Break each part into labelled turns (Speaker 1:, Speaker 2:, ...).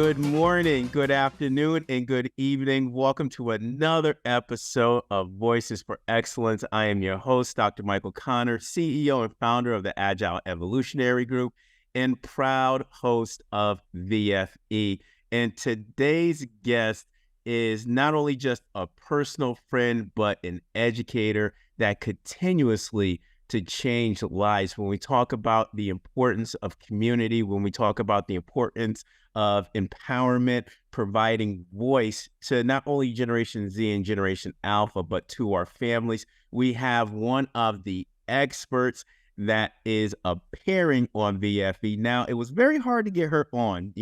Speaker 1: Good morning, good afternoon, and good evening. Welcome to another episode of Voices for Excellence. I am your host, Dr. Michael Connor, CEO and founder of the Agile Evolutionary Group and proud host of VFE. And today's guest is not only just a personal friend, but an educator that continuously to change lives. When we talk about the importance of community, when we talk about the importance of empowerment, providing voice to not only Generation Z and Generation Alpha, but to our families, we have one of the experts that is appearing on VFE. Now, it was very hard to get her on,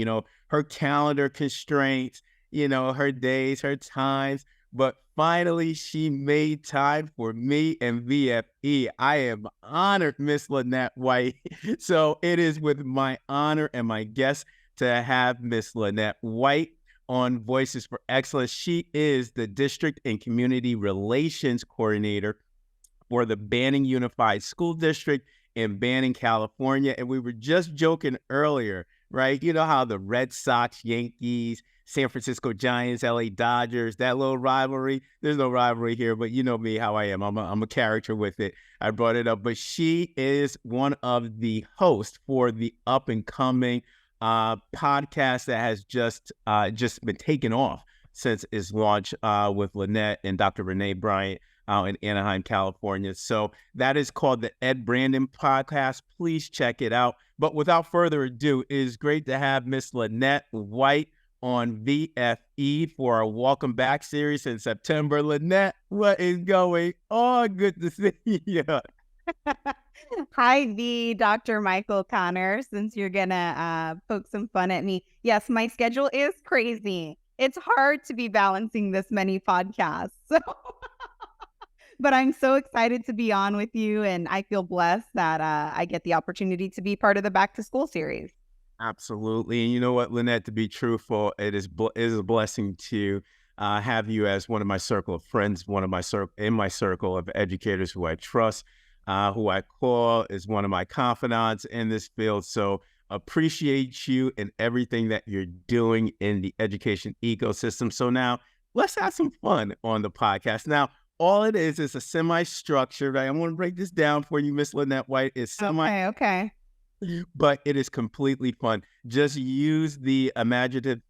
Speaker 1: her calendar constraints, her days, her times, but finally she made time for me and VFE. I am honored, Miss Lynette White. So it is with my honor and my guest to have Miss Lynette White on Voices for Excellence. She is the District and Community Relations Coordinator for the Banning Unified School District in Banning, California. And we were just joking earlier, right? You know how the Red Sox, Yankees, San Francisco Giants, LA Dodgers, that little rivalry. There's no rivalry here, but you know me, how I am. I'm a character with it. I brought it up, but she is one of the hosts for the up and coming podcast that has just been taken off since its launch with Lynette and Dr. Renee Bryant out in Anaheim, California. So that is called the Ed Brandon Podcast. Please check it out. But without further ado, it is great to have Miss Lynette White on VFE for our Welcome Back series in September. Lynette, what is going on? Good to see you.
Speaker 2: Hi, Dr. Michael Connor, since you're going to poke some fun at me. Yes, my schedule is crazy. It's hard to be balancing this many podcasts. But I'm so excited to be on with you, and I feel blessed that I get the opportunity to be part of the Back to School series.
Speaker 1: Absolutely. And you know what, Lynette, to be truthful, it is a blessing to have you as one of my circle of friends, in my circle of educators who I trust, who I call is one of my confidants in this field. So appreciate you and everything that you're doing in the education ecosystem. So now let's have some fun on the podcast. Now, all it is a semi-structured, right? I'm going to break this down for you, Miss Lynette White. It's
Speaker 2: Okay.
Speaker 1: But it is completely fun. Just use the imaginative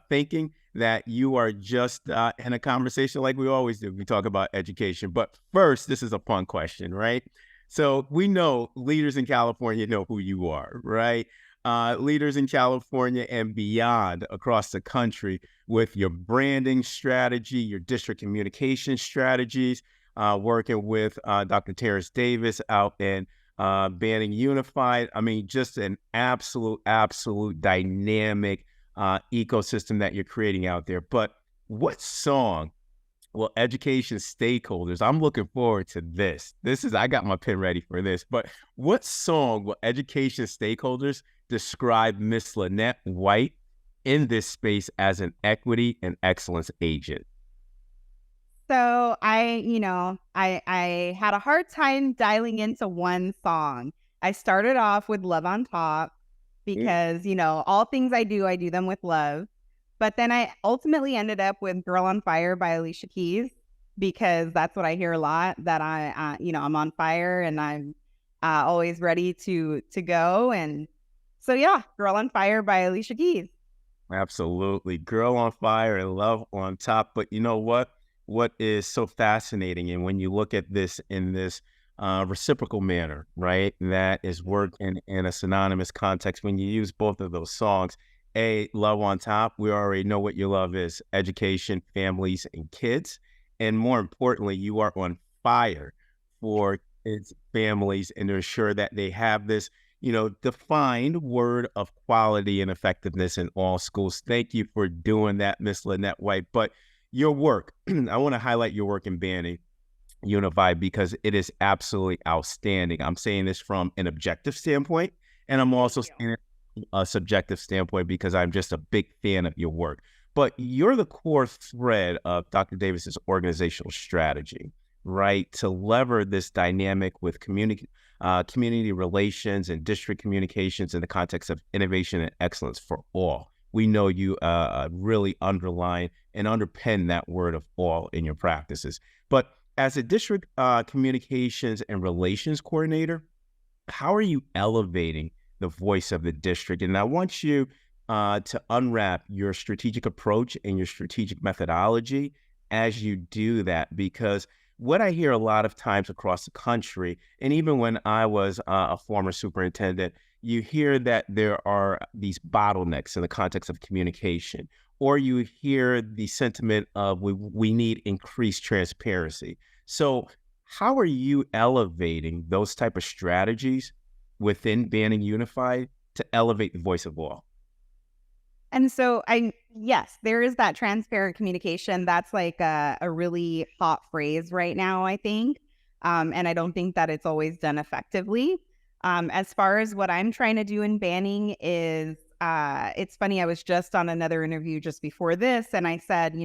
Speaker 1: thinking that you are just in a conversation like we always do. We talk about education. But first, this is a fun question, right? So we know leaders in California know who you are, right? Leaders in California and beyond across the country with your branding strategy, your district communication strategies, working with Dr. Terrence Davis out in Banning Unified. I mean, just an absolute dynamic ecosystem that you're creating out there. But what song will education stakeholders, I'm looking forward to this. I got my pen ready for this, but what song will education stakeholders describe Miss Lynette White in this space as an equity and excellence agent?
Speaker 2: So I had a hard time dialing into one song. I started off with Love on Top because, all things I do them with love. But then I ultimately ended up with Girl on Fire by Alicia Keys because that's what I hear a lot, that I'm on fire and I'm always ready to go. And so, yeah, Girl on Fire by Alicia Keys.
Speaker 1: Absolutely. Girl on Fire and Love on Top. But you know what? What is so fascinating, and when you look at this in this reciprocal manner, right, that is worked in a synonymous context, when you use both of those songs, Love on Top, we already know what your love is: education, families, and kids. And more importantly, you are on fire for kids, families, and to ensure that they have this, defined word of quality and effectiveness in all schools. Thank you for doing that, Miss Lynette White. But your work, I want to highlight your work in Banning Unified because it is absolutely outstanding. I'm saying this from an objective standpoint, and I'm also saying a subjective standpoint because I'm just a big fan of your work. But you're the core thread of Dr. Davis's organizational strategy, right? To lever this dynamic with community relations and district communications in the context of innovation and excellence for all. we know you really underline and underpin that word of all in your practices. But as a district communications and relations coordinator, how are you elevating the voice of the district? And I want you to unwrap your strategic approach and your strategic methodology as you do that, because what I hear a lot of times across the country, and even when I was a former superintendent, you hear that there are these bottlenecks in the context of communication, or you hear the sentiment of we need increased transparency. So how are you elevating those type of strategies within Banning Unified to elevate the voice of all?
Speaker 2: And so yes, there is that transparent communication. That's like a really hot phrase right now, I think. And I don't think that it's always done effectively. As far as what I'm trying to do in Banning is, it's funny, I was just on another interview just before this, and I said,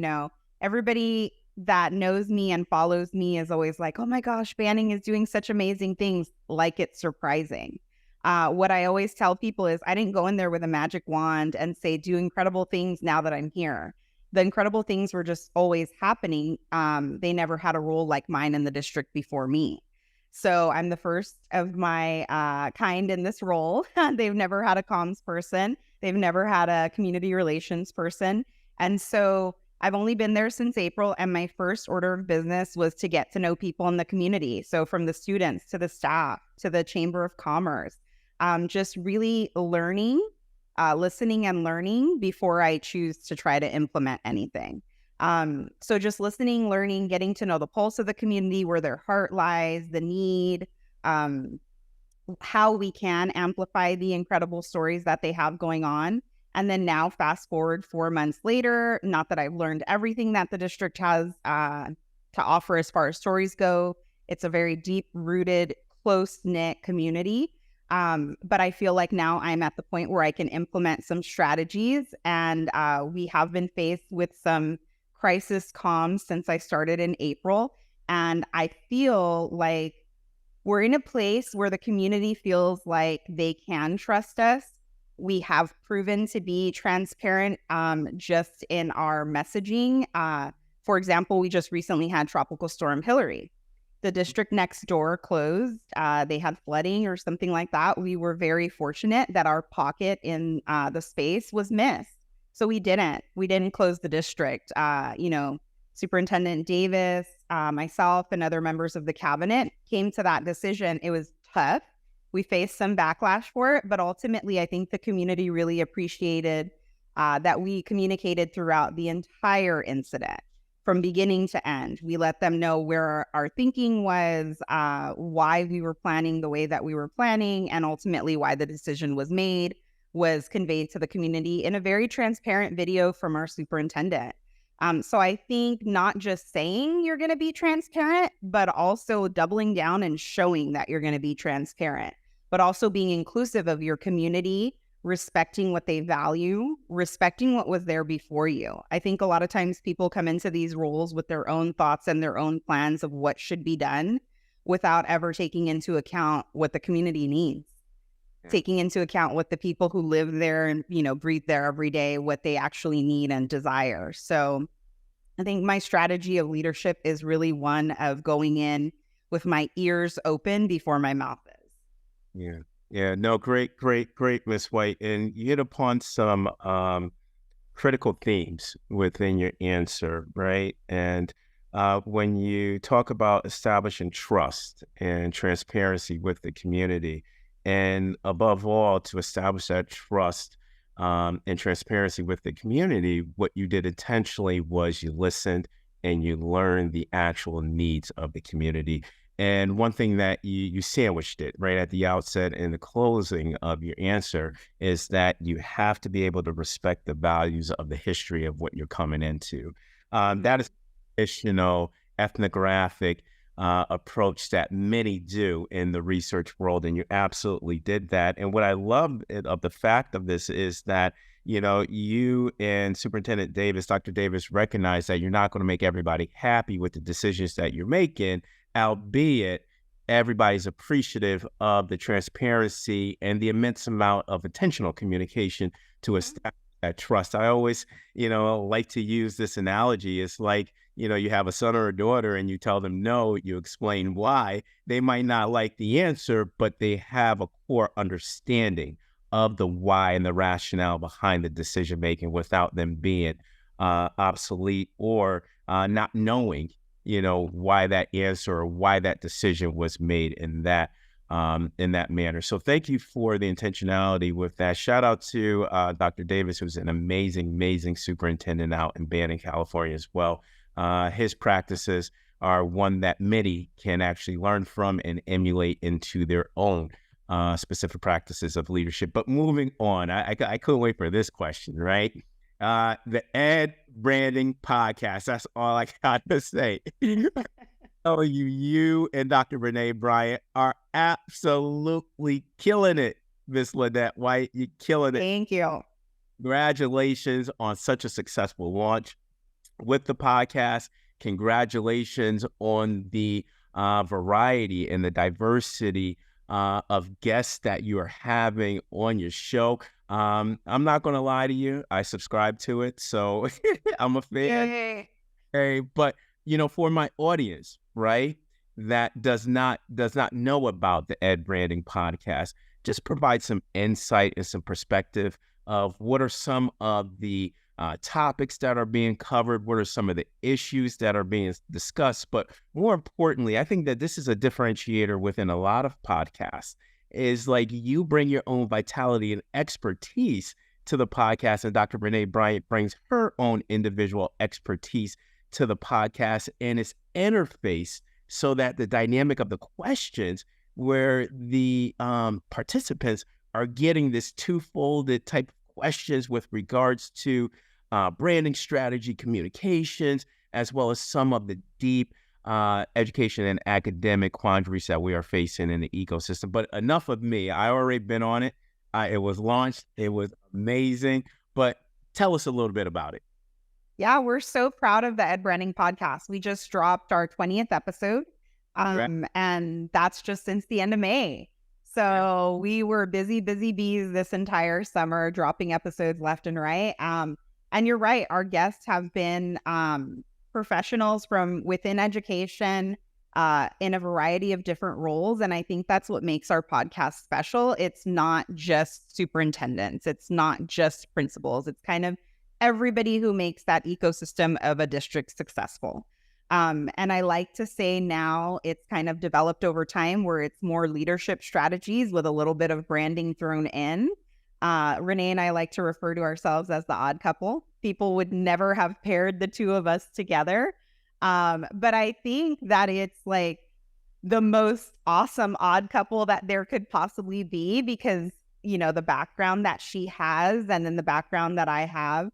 Speaker 2: everybody that knows me and follows me is always like, oh my gosh, Banning is doing such amazing things, like it's surprising. What I always tell people is I didn't go in there with a magic wand and say, do incredible things now that I'm here. The incredible things were just always happening. They never had a role like mine in the district before me. So I'm the first of my kind in this role. They've never had a comms person. They've never had a community relations person. And so I've only been there since April, and my first order of business was to get to know people in the community. So from the students to the staff to the Chamber of Commerce, just really learning, listening and learning before I choose to try to implement anything. So just listening, learning, getting to know the pulse of the community, where their heart lies, the need, how we can amplify the incredible stories that they have going on. And then now fast forward 4 months later, not that I've learned everything that the district has to offer as far as stories go. It's a very deep rooted, close knit community. But I feel like now I'm at the point where I can implement some strategies, and we have been faced with some crisis comms since I started in April. And I feel like we're in a place where the community feels like they can trust us. We have proven to be transparent just in our messaging. For example, we just recently had Tropical Storm Hillary. The district next door closed. They had flooding or something like that. We were very fortunate that our pocket in the space was missed. So we didn't close the district. Superintendent Davis, myself, and other members of the cabinet came to that decision. It was tough. We faced some backlash for it, but ultimately, I think the community really appreciated that we communicated throughout the entire incident from beginning to end. We let them know where our thinking was, why we were planning the way that we were planning, and ultimately why the decision was made was conveyed to the community in a very transparent video from our superintendent. So I think not just saying you're going to be transparent, but also doubling down and showing that you're going to be transparent, but also being inclusive of your community, respecting what they value, respecting what was there before you. I think a lot of times people come into these roles with their own thoughts and their own plans of what should be done without ever taking into account what the community needs. Taking into account what the people who live there and, breathe there every day, what they actually need and desire. So I think my strategy of leadership is really one of going in with my ears open before my mouth is.
Speaker 1: Yeah. Yeah. No, great, Ms. White. And you hit upon some critical themes within your answer, right? And when you talk about establishing trust and transparency with the community, and above all, to establish that trust and transparency with the community, what you did intentionally was you listened and you learned the actual needs of the community. And one thing that you sandwiched it right at the outset in the closing of your answer is that you have to be able to respect the values of the history of what you're coming into. That is traditional ethnographic approach that many do in the research world, and you absolutely did that. And what I love of the fact of this is that, you and Superintendent Davis, Dr. Davis, recognize that you're not going to make everybody happy with the decisions that you're making, albeit everybody's appreciative of the transparency and the immense amount of intentional communication to establish that trust. I always, like to use this analogy. It's like, you have a son or a daughter and you tell them no, you explain why. They might not like the answer, but they have a core understanding of the why and the rationale behind the decision making without them being obsolete or not knowing, why that answer or why that decision was made in that manner. So thank you for the intentionality with that. Shout out to Dr. Davis, who's an amazing superintendent out in Banning, California as well. His practices are one that many can actually learn from and emulate into their own specific practices of leadership. But moving on, I couldn't wait for this question, right? The Ed Branding Podcast. That's all I got to say. Oh, you and Dr. Renee Bryant are absolutely killing it, Miss Lynette White. You're killing it.
Speaker 2: Thank you.
Speaker 1: Congratulations on such a successful launch with the podcast. Congratulations on the variety and the diversity of guests that you are having on your show. I'm not going to lie to you. I subscribe to it, so I'm a fan.
Speaker 2: Yay.
Speaker 1: Hey, but for my audience, right, that does not know about the Ed Branding Podcast, just provide some insight and some perspective of what are some of the topics that are being covered, what are some of the issues that are being discussed. But more importantly, I think that this is a differentiator within a lot of podcasts, is like you bring your own vitality and expertise to the podcast, and Dr. Renee Bryant brings her own individual expertise to the podcast and its interface, so that the dynamic of the questions where the participants are getting this two-folded type of questions with regards to branding strategy, communications, as well as some of the deep education and academic quandaries that we are facing in the ecosystem. But enough of me. I already been on it. It was launched. It was amazing. But tell us a little bit about it.
Speaker 2: Yeah, we're so proud of the Ed Branding Podcast. We just dropped our 20th episode, and that's just since the end of May. So we were busy bees this entire summer, dropping episodes left and right. And you're right, our guests have been professionals from within education in a variety of different roles. And I think that's what makes our podcast special. It's not just superintendents. It's not just principals. It's kind of everybody who makes that ecosystem of a district successful. And I like to say now it's kind of developed over time where it's more leadership strategies with a little bit of branding thrown in. Renee and I like to refer to ourselves as the odd couple. People would never have paired the two of us together. But I think that it's like the most awesome odd couple that there could possibly be, because, the background that she has and then the background that I have,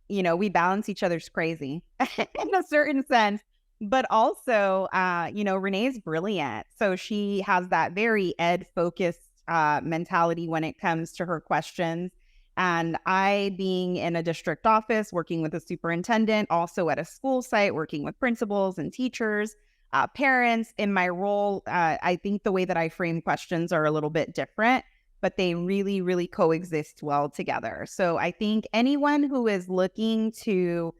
Speaker 2: we balance each other's crazy in a certain sense, but also, Renee's brilliant. So she has that very ed focused mentality when it comes to her questions. And I, being in a district office, working with a superintendent, also at a school site, working with principals and teachers, parents in my role, I think the way that I frame questions are a little bit different, but they really, really coexist well together. So I think anyone who is looking to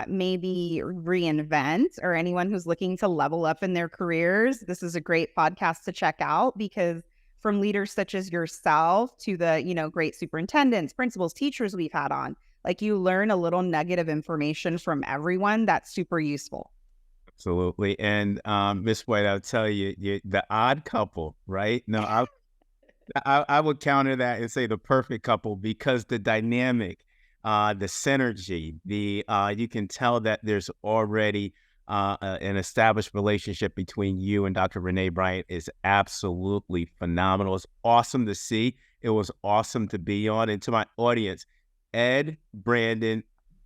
Speaker 2: maybe reinvent, or anyone who's looking to level up in their careers, this is a great podcast to check out, because from leaders such as yourself to the, great superintendents, principals, teachers we've had on, like, you learn a little nugget of information from everyone that's super useful.
Speaker 1: Absolutely. And Miss White, I'll tell you, the odd couple, right? No, I would counter that and say the perfect couple, because the dynamic, the synergy, you can tell that there's already an established relationship between you and Dr. Renee Bryant is absolutely phenomenal. It's awesome to see. It was awesome to be on. And to my audience, Ed Branding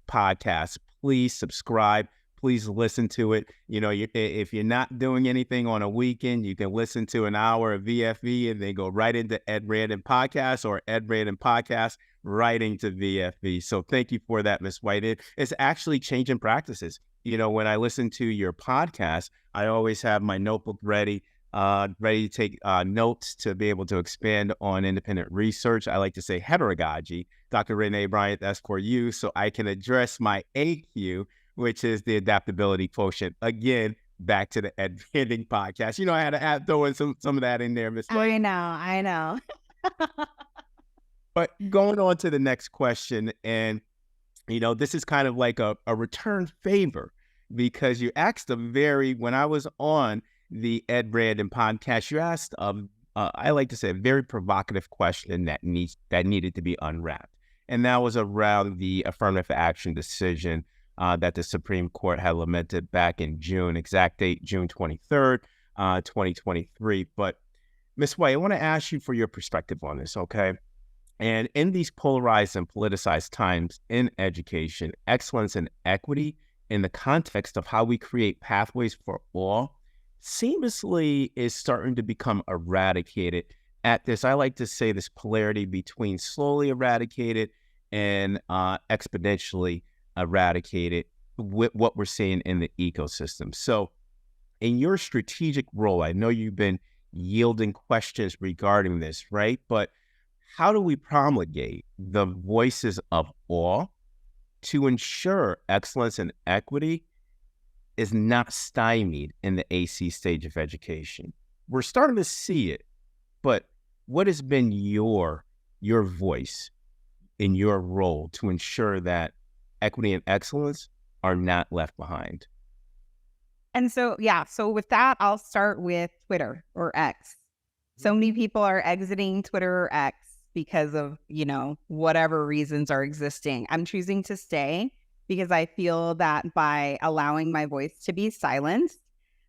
Speaker 1: Podcast, please subscribe. Please listen to it. If you're not doing anything on a weekend, you can listen to an hour of VFV and then go right into Ed Branding Podcast, or Ed Branding Podcast right into VFV. So thank you for that, Ms. White. It's actually changing practices. When I listen to your podcast, I always have my notebook ready. ready to take notes to be able to expand on independent research. I like to say heterogogy. Dr. Renee Bryant, that's for you, so I can address my AQ, which is the adaptability quotient. Again, back to the Ed Pending podcast. I had to throw in some of that in there, Miss White.
Speaker 2: I know.
Speaker 1: But going on to the next question, and this is kind of like a return favor, because you asked when I was on the Ed Brandon podcast, you asked I like to say a very provocative question that needed to be unwrapped, and that was around the affirmative action decision that the Supreme Court had lamented back in June, exact date June 23rd, 2023. But Ms. White, I want to ask you for your perspective on this, okay? And in these polarized and politicized times in education, excellence and equity in the context of how we create pathways for all seamlessly is starting to become eradicated at this, I like to say, this polarity between slowly eradicated and exponentially eradicated with what we're seeing in the ecosystem. So in your strategic role, I know you've been yielding questions regarding this, right? But how do we promulgate the voices of all to ensure excellence and equity is not stymied in the AC stage of education? We're starting to see it, but what has been your voice in your role to ensure that equity and excellence are not left behind?
Speaker 2: And so with that, I'll start with Twitter or X. So many people are exiting Twitter or X because of, whatever reasons are existing. I'm choosing to stay because I feel that by allowing my voice to be silenced,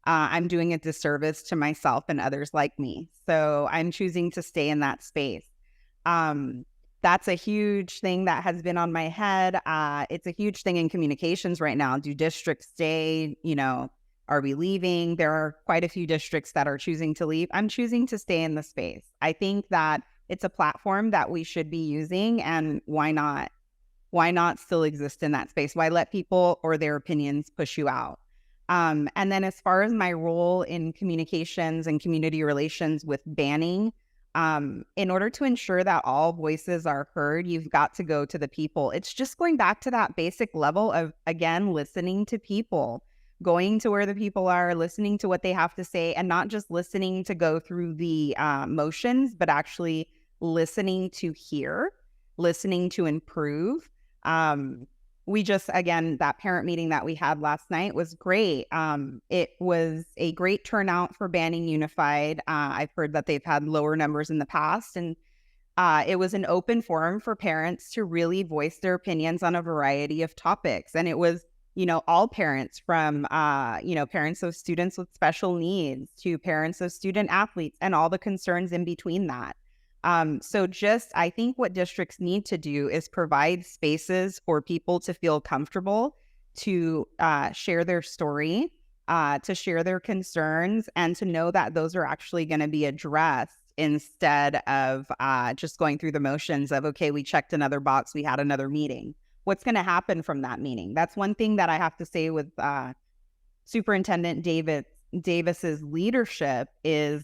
Speaker 2: I'm doing a disservice to myself and others like me. So I'm choosing to stay in that space. That's a huge thing that has been on my head. It's a huge thing in communications right now. Do districts stay? Are we leaving? There are quite a few districts that are choosing to leave. I'm choosing to stay in the space. I think that it's a platform that we should be using, and why not? Why not still exist in that space? Why let people or their opinions push you out? And then as far as my role in communications and community relations with banning, in order to ensure that all voices are heard, you've got to go to the people. It's just going back to that basic level of, again, listening to people, going to where the people are, listening to what they have to say, and not just listening to go through the motions, but actually listening to hear, listening to improve. That parent meeting that we had last night was great. It was a great turnout for Banning Unified. I've heard that they've had lower numbers in the past, and it was an open forum for parents to really voice their opinions on a variety of topics. And it was, all parents from, parents of students with special needs to parents of student athletes and all the concerns in between that. I think what districts need to do is provide spaces for people to feel comfortable to share their story, to share their concerns, and to know that those are actually going to be addressed instead of just going through the motions of, okay, we checked another box, we had another meeting. What's going to happen from that meeting? That's one thing that I have to say with Superintendent Davis's leadership is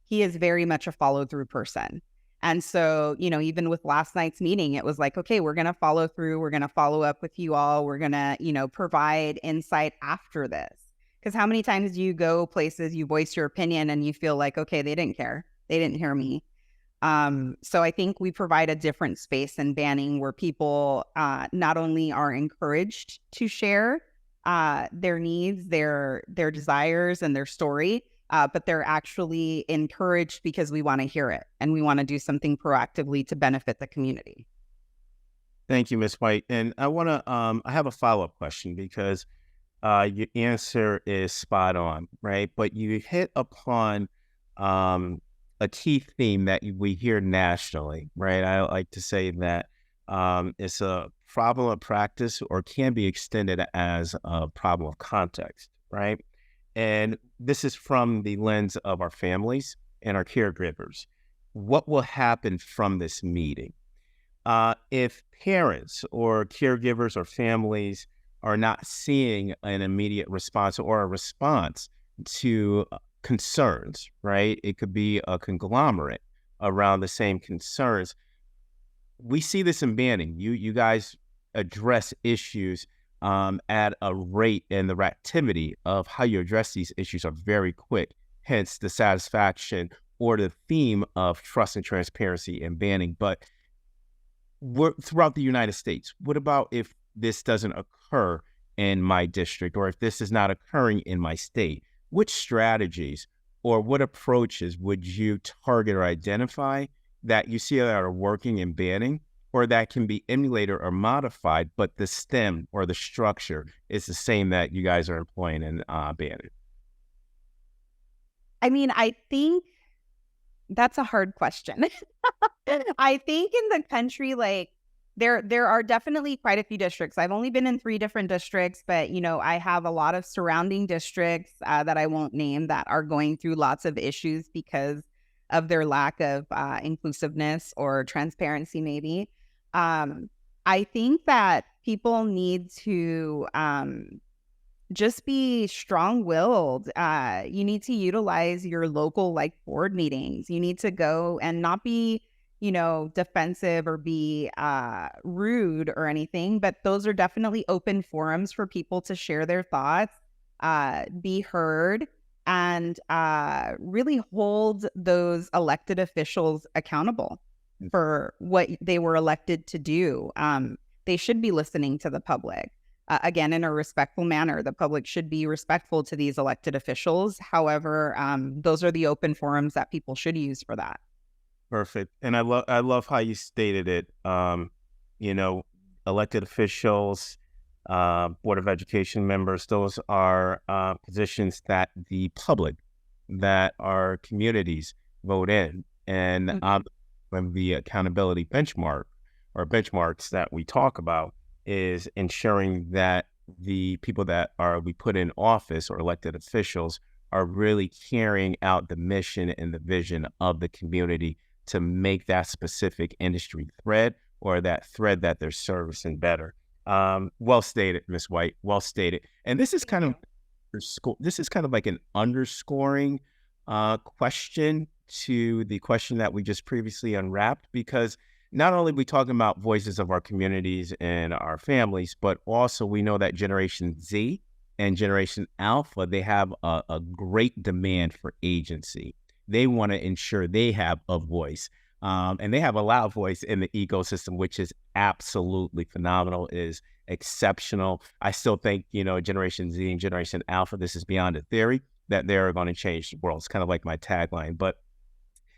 Speaker 2: he is very much a follow-through person. And so, even with last night's meeting, it was like, okay, we're going to follow through. We're going to follow up with you all. We're going to, provide insight after this. Because how many times do you go places, you voice your opinion, and you feel like, okay, they didn't care. They didn't hear me. So I think we provide a different space in Banning where people not only are encouraged to share their needs, their desires, and their story, but they're actually encouraged because we want to hear it and we want to do something proactively to benefit the community.
Speaker 1: Thank you, Ms. White. And I want to, I have a follow-up question because your answer is spot on, right? But you hit upon a key theme that we hear nationally, right? I like to say that it's a problem of practice or can be extended as a problem of context, right? And this is from the lens of our families and our caregivers. What will happen from this meeting? If parents or caregivers or families are not seeing an immediate response or a response to concerns, right? It could be a conglomerate around the same concerns. We see this in banning. You guys address issues at a rate, and the reactivity of how you address these issues are very quick. Hence the satisfaction or the theme of trust and transparency and banning. But throughout the United States, what about if this doesn't occur in my district, or if this is not occurring in my state? Which strategies or what approaches would you target or identify that you see that are working in banning, or that can be emulated or modified, but the stem or the structure is the same that you guys are employing in banning?
Speaker 2: I mean, I think that's a hard question. I think in the country, like there are definitely quite a few districts. I've only been in 3 different districts, but I have a lot of surrounding districts that I won't name that are going through lots of issues because of their lack of inclusiveness or transparency, maybe. I think that people need to just be strong-willed. You need to utilize your local board meetings. You need to go and not be, defensive or be rude or anything, but those are definitely open forums for people to share their thoughts, be heard, and really hold those elected officials accountable for what they were elected to do. They should be listening to the public. Again, in a respectful manner. The public should be respectful to these elected officials. However, those are the open forums that people should use for that.
Speaker 1: Perfect. And I love how you stated it. Elected officials, Board of Education members, those are positions that the public, that our communities vote in. And when the accountability benchmark or benchmarks that we talk about is ensuring that the people that we put in office or elected officials are really carrying out the mission and the vision of the community to make that specific industry thread or that thread that they're servicing better. Well stated, Ms. White. Well stated. And this is kind of like an underscoring question to the question that we just previously unwrapped, because not only are we talking about voices of our communities and our families, but also we know that Generation Z and Generation Alpha, they have a great demand for agency. They want to ensure they have a voice, and they have a loud voice in the ecosystem, which is absolutely phenomenal, is exceptional. I still think, Generation Z and Generation Alpha, this is beyond a theory, that they're going to change the world. It's kind of like my tagline, but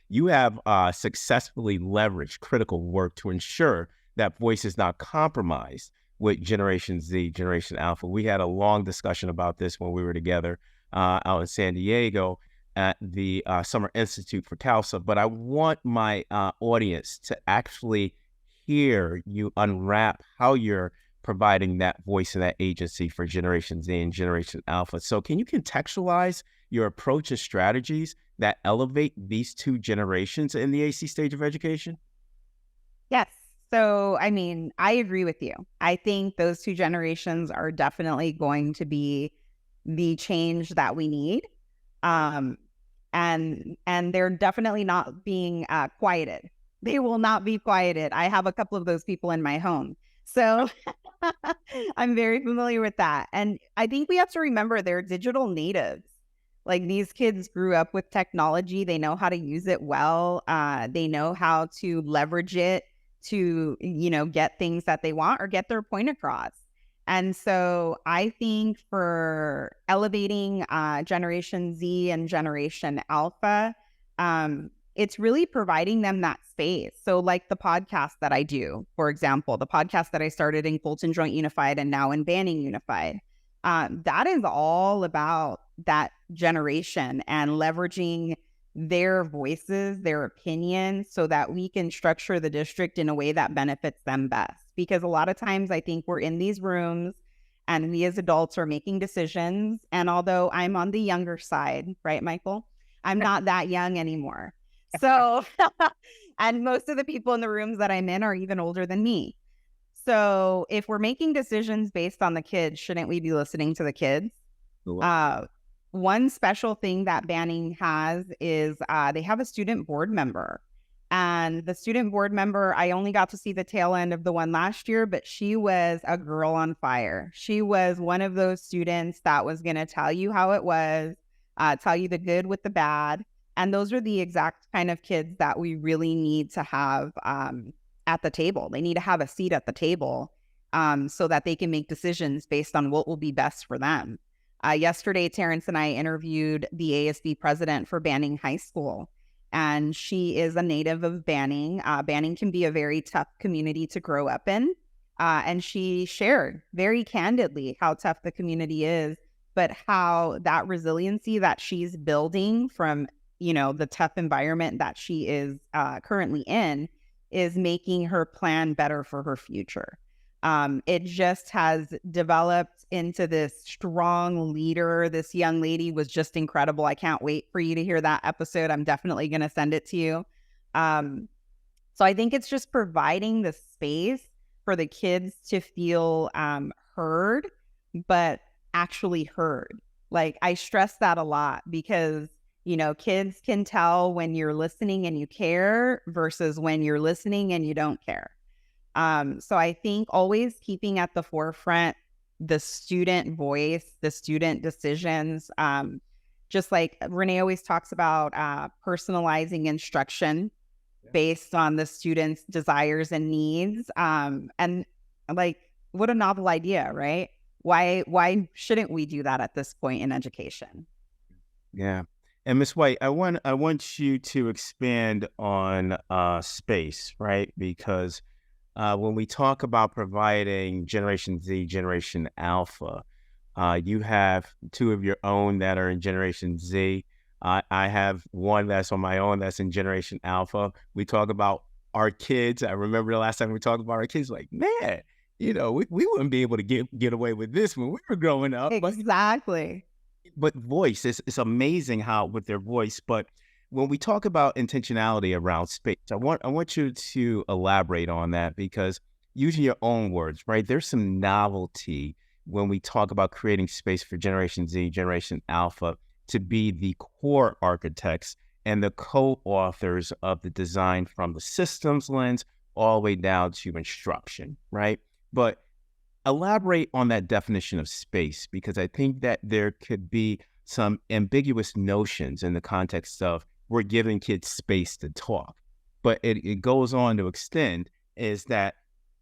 Speaker 1: you have successfully leveraged critical work to ensure that voice is not compromised with Generation Z, Generation Alpha. We had a long discussion about this when we were together out in San Diego at the Summer Institute for CALSA, but I want my audience to actually hear you unwrap how you're providing that voice and that agency for Generation Z and Generation Alpha. So can you contextualize your approach and strategies that elevate these 2 generations in the AC stage of education?
Speaker 2: Yes. So, I mean, I agree with you. I think those 2 generations are definitely going to be the change that we need. And they're definitely not being quieted. They will not be quieted. I have a couple of those people in my home. So I'm very familiar with that. And I think we have to remember they're digital natives. Like, these kids grew up with technology. They know how to use it well. They know how to leverage it to, get things that they want or get their point across. And so I think for elevating Generation Z and Generation Alpha, it's really providing them that space. So like the podcast that I do, for example, the podcast that I started in Colton Joint Unified and now in Banning Unified, that is all about that generation and leveraging their voices, their opinions, so that we can structure the district in a way that benefits them best. Because a lot of times I think we're in these rooms and we as adults are making decisions. And although I'm on the younger side, right, Michael? I'm not that young anymore. So, and most of the people in the rooms that I'm in are even older than me. So if we're making decisions based on the kids, shouldn't we be listening to the kids? one special thing that Banning has is they have a student board member. And the student board member, I only got to see the tail end of the one last year, but she was a girl on fire. She was one of those students that was going to tell you how it was, tell you the good with the bad. And those are the exact kind of kids that we really need to have at the table. They need to have a seat at the table so that they can make decisions based on what will be best for them. Yesterday, Terrence and I interviewed the ASB president for Banning High School, and she is a native of Banning. Banning can be a very tough community to grow up in, and she shared very candidly how tough the community is, but how that resiliency that she's building from, you know, the tough environment that she is currently in is making her plan better for her future. It just has developed into this strong leader. This young lady was just incredible. I can't wait for you to hear that episode. I'm definitely going to send it to you. So I think it's just providing the space for the kids to feel heard, but actually heard. Like, I stress that a lot because, you know, kids can tell when you're listening and you care versus when you're listening and you don't care. So I think always keeping at the forefront the student voice, the student decisions, just like Renee always talks about personalizing instruction based on the student's desires and needs. And like, what a novel idea, right? Why shouldn't we do that at this point in education?
Speaker 1: Yeah. And Ms. White, I want you to expand on space, right? Because when we talk about providing Generation Z, Generation Alpha, you have two of your own that are in Generation Z. I have one that's on my own that's in Generation Alpha. We talk about our kids. I remember the last time we talked about our kids, like, man, you know, we wouldn't be able to get away with this when we were growing up.
Speaker 2: Exactly.
Speaker 1: But voice, it's amazing how with their voice, but when we talk about intentionality around space, I want you to elaborate on that because using your own words, right? There's some novelty when we talk about creating space for Generation Z, Generation Alpha to be the core architects and the co-authors of the design from the systems lens all the way down to instruction, right? But elaborate on that definition of space because I think that there could be some ambiguous notions in the context of we're giving kids space to talk. But it goes on to extend is that,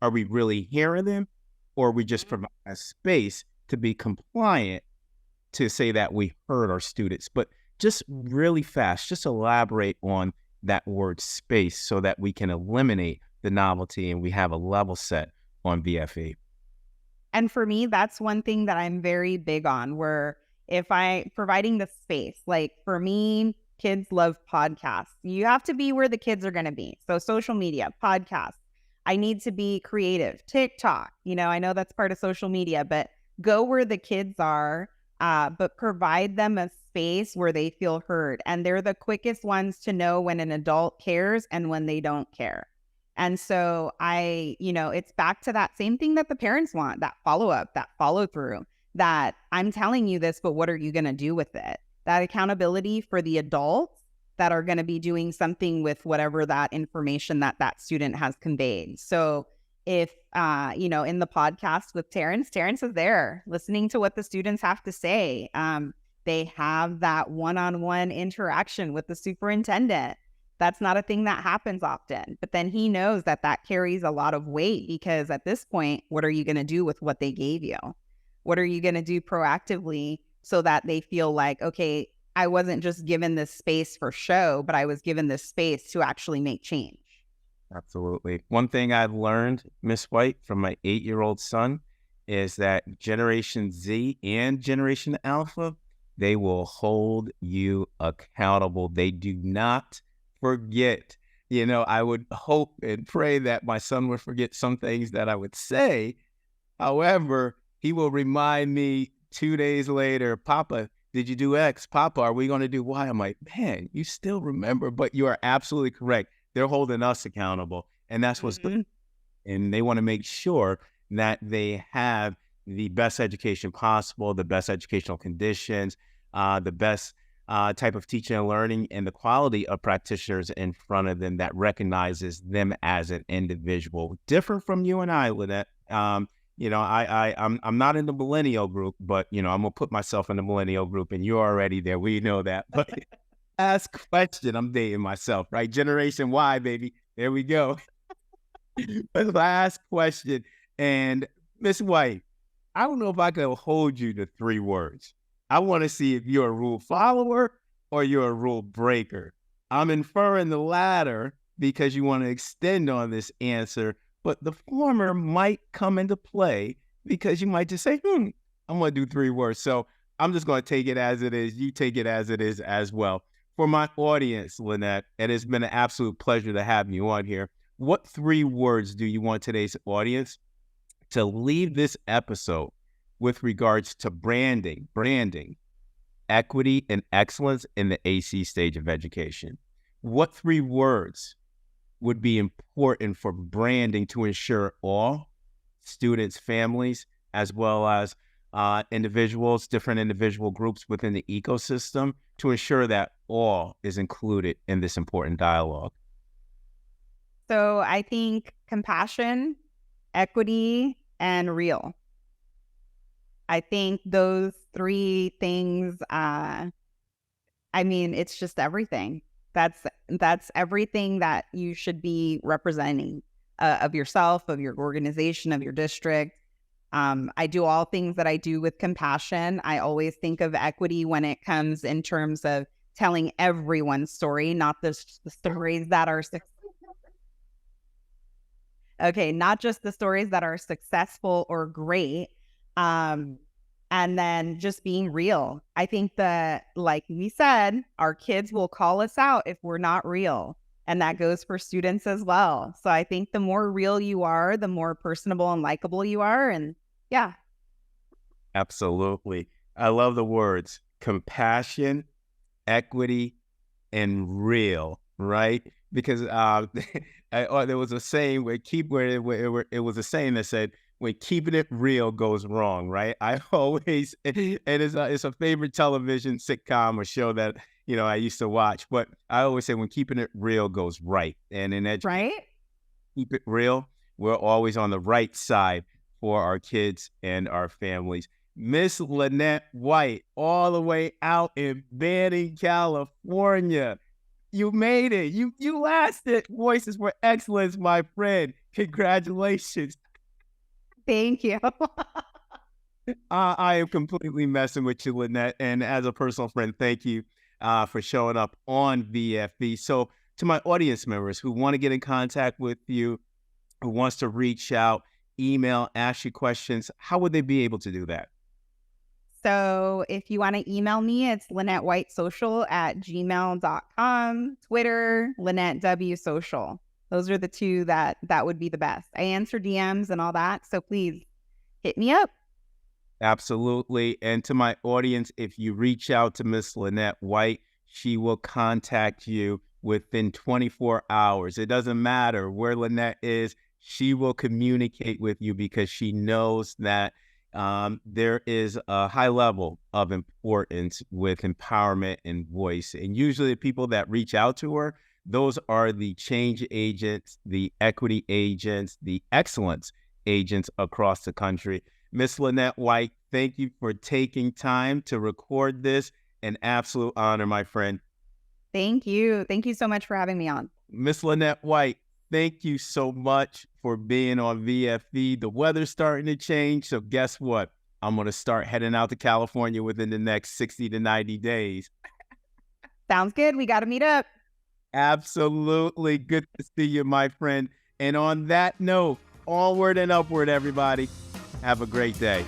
Speaker 1: are we really hearing them or are we just providing a space to be compliant to say that we heard our students? But just really fast, just elaborate on that word space so that we can eliminate the novelty and we have a level set on VFE.
Speaker 2: And for me, that's one thing that I'm very big on where if I providing the space, like for me, kids love podcasts. You have to be where the kids are going to be. So social media, podcasts. I need to be creative. TikTok, you know, I know that's part of social media, but go where the kids are, but provide them a space where they feel heard. And they're the quickest ones to know when an adult cares and when they don't care. And so it's back to that same thing that the parents want, that follow-up, that follow-through, that I'm telling you this, but what are you going to do with it? That accountability for the adults that are going to be doing something with whatever that information that student has conveyed. So if, in the podcast with Terrence is there listening to what the students have to say. They have that one-on-one interaction with the superintendent. That's not a thing that happens often, but then he knows that carries a lot of weight because at this point, what are you going to do with what they gave you? What are you going to do proactively so that they feel like, okay, I wasn't just given this space for show, but I was given this space to actually make change.
Speaker 1: Absolutely. One thing I've learned, Miss White, from my 8-year-old son is that Generation Z and Generation Alpha, they will hold you accountable. They do not forget. You know, I would hope and pray that my son would forget some things that I would say. However, he will remind me 2 days later, Papa, did you do X? Papa, are we going to do Y? I'm like, man, you still remember, but you are absolutely correct. They're holding us accountable. And that's what's good. And they want to make sure that they have the best education possible, the best educational conditions. the best type of teaching and learning, and the quality of practitioners in front of them that recognizes them as an individual, different from you and I, Lynette. I'm not in the millennial group, but I'm gonna put myself in the millennial group, and you're already there. We know that. But ask question, I'm dating myself, right? Generation Y, baby. There we go. But last question, and Miss White, I don't know if I can hold you to 3 words. I want to see if you're a rule follower or you're a rule breaker. I'm inferring the latter because you want to extend on this answer, but the former might come into play because you might just say, I'm going to do 3 words. So I'm just going to take it as it is. You take it as it is as well. For my audience, Lynette, it has been an absolute pleasure to have you on here. What 3 words do you want today's audience to leave this episode with regards to branding, equity, and excellence in the AC stage of education? What 3 words would be important for branding to ensure all students, families, as well as individuals, different individual groups within the ecosystem, to ensure that all is included in this important dialogue?
Speaker 2: So I think compassion, equity, and real. I think those 3 things, it's just everything. That's everything that you should be representing of yourself, of your organization, of your district. I do all things that I do with compassion. I always think of equity when it comes in terms of telling everyone's story, not the stories that are not just the stories that are successful or great. And then just being real. I think that, like we said, our kids will call us out if we're not real. And that goes for students as well. So I think the more real you are, the more personable and likable you are. And yeah.
Speaker 1: Absolutely. I love the words compassion, equity, and real, right? Because there was a saying it was a saying that said, when keeping it real goes wrong, right? I always, it's a favorite television sitcom or show that, I used to watch, but I always say when keeping it real goes right. And in education,
Speaker 2: Right?
Speaker 1: keep it real, we're always on the right side for our kids and our families. Miss Lynette White, all the way out in Banning, California. You made it. You lasted. Voices for Excellence, my friend. Congratulations.
Speaker 2: Thank you.
Speaker 1: I am completely messing with you, Lynette. And as a personal friend, thank you for showing up on VFB. So to my audience members who want to get in contact with you, who wants to reach out, email, ask you questions, how would they be able to do that?
Speaker 2: So if you want to email me, it's LynetteWhiteSocial@gmail.com, Twitter, Lynette W Social. Those are the 2 that would be the best. I answer DMs and all that. So please hit me up.
Speaker 1: Absolutely. And to my audience, if you reach out to Miss Lynette White, she will contact you within 24 hours. It doesn't matter where Lynette is. She will communicate with you because she knows that there is a high level of importance with empowerment and voice. And usually the people that reach out to her, those are the change agents, the equity agents, the excellence agents across the country. Miss Lynette White, thank you for taking time to record this. An absolute honor, my friend.
Speaker 2: Thank you. Thank you so much for having me on.
Speaker 1: Miss Lynette White, thank you so much for being on VFB. The weather's starting to change, so guess what? I'm going to start heading out to California within the next 60 to 90 days.
Speaker 2: Sounds good. We got to meet up.
Speaker 1: Absolutely. Good to see you, my friend. And on that note, onward and upward, everybody. Have a great day.